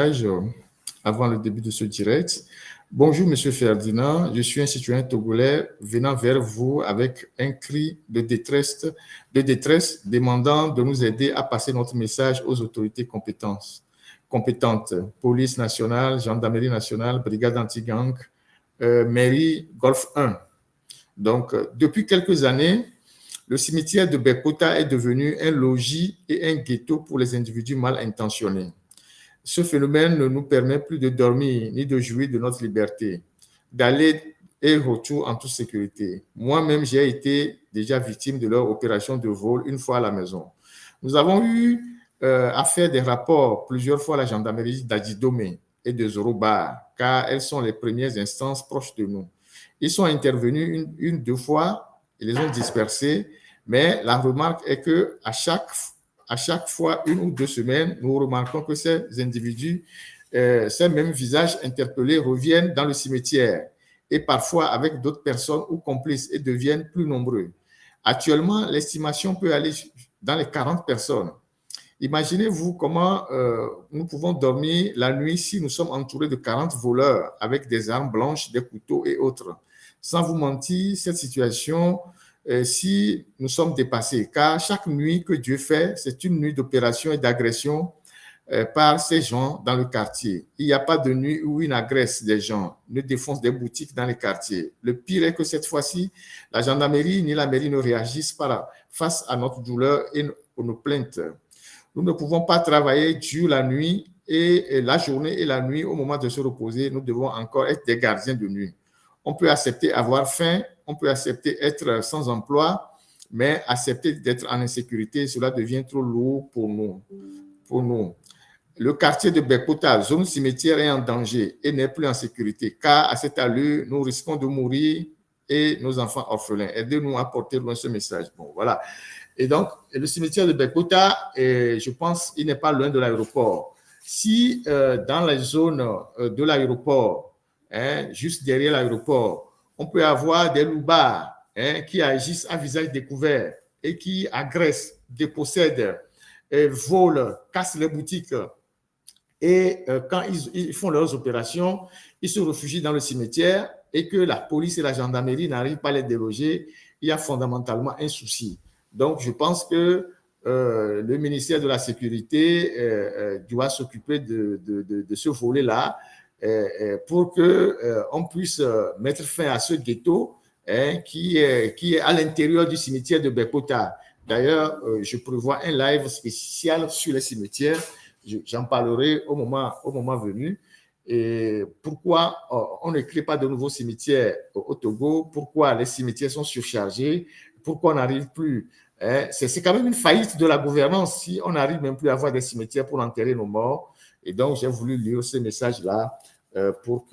Euh, Avant le début de ce direct. Bonjour, Monsieur Ferdinand. Je suis un citoyen togolais venant vers vous avec un cri de détresse demandant de nous aider à passer notre message aux autorités compétentes, police nationale, gendarmerie nationale, brigade anti-gang, mairie Golfe 1. Donc, depuis quelques années, le cimetière de Bekota est devenu un logis et un ghetto pour les individus mal intentionnés. Ce phénomène ne nous permet plus de dormir ni de jouir de notre liberté, d'aller et retour en toute sécurité. Moi-même, j'ai été déjà victime de leur opération de vol une fois à la maison. Nous avons eu à faire des rapports plusieurs fois à la gendarmerie d'Adjidomé et de Zorobar, car elles sont les premières instances proches de nous. Ils sont intervenus deux fois, ils les ont dispersés, mais la remarque est qu'à chaque fois, 1 ou 2 semaines, nous remarquons que ces individus, ces mêmes visages interpellés reviennent dans le cimetière et parfois avec d'autres personnes ou complices et deviennent plus nombreux. Actuellement, l'estimation peut aller dans les 40 personnes. Imaginez-vous comment nous pouvons dormir la nuit si nous sommes entourés de 40 voleurs avec des armes blanches, des couteaux et autres. Sans vous mentir, cette situation, si nous sommes dépassés, car chaque nuit que Dieu fait, c'est une nuit d'opération et d'agression par ces gens dans le quartier. Il n'y a pas de nuit où ils n'agressent des gens, ne défoncent des boutiques dans les quartiers. Le pire est que cette fois-ci, la gendarmerie ni la mairie ne réagissent pas face à notre douleur et nos plaintes. Nous ne pouvons pas travailler dur la nuit et la journée et la nuit au moment de se reposer. Nous devons encore être des gardiens de nuit. On peut accepter avoir faim, on peut accepter être sans emploi, mais accepter d'être en insécurité, cela devient trop lourd pour nous. Le quartier de Bekota, zone cimetière, est en danger et n'est plus en sécurité, car à cette allure, nous risquons de mourir et nos enfants orphelins. Aidez-nous à porter loin ce message. Bon, voilà. Et donc, le cimetière de Bekota, je pense, il n'est pas loin de l'aéroport. Si dans la zone de l'aéroport, juste derrière l'aéroport, on peut avoir des loupards qui agissent à visage découvert et qui agressent, dépossèdent, volent, cassent les boutiques. Et quand ils font leurs opérations, ils se réfugient dans le cimetière et que la police et la gendarmerie n'arrivent pas à les déloger, il y a fondamentalement un souci. Donc, je pense que le ministère de la Sécurité doit s'occuper de ce volet-là pour qu'on puisse mettre fin à ce ghetto qui est à l'intérieur du cimetière de Bekota. D'ailleurs, je prévois un live spécial sur les cimetières. J'en parlerai au moment venu. Et pourquoi on ne crée pas de nouveaux cimetières au Togo? Pourquoi les cimetières sont surchargés? Pourquoi on n'arrive plus? C'est quand même une faillite de la gouvernance si on n'arrive même plus à avoir des cimetières pour enterrer nos morts. Et donc, j'ai voulu lire ce message-là pour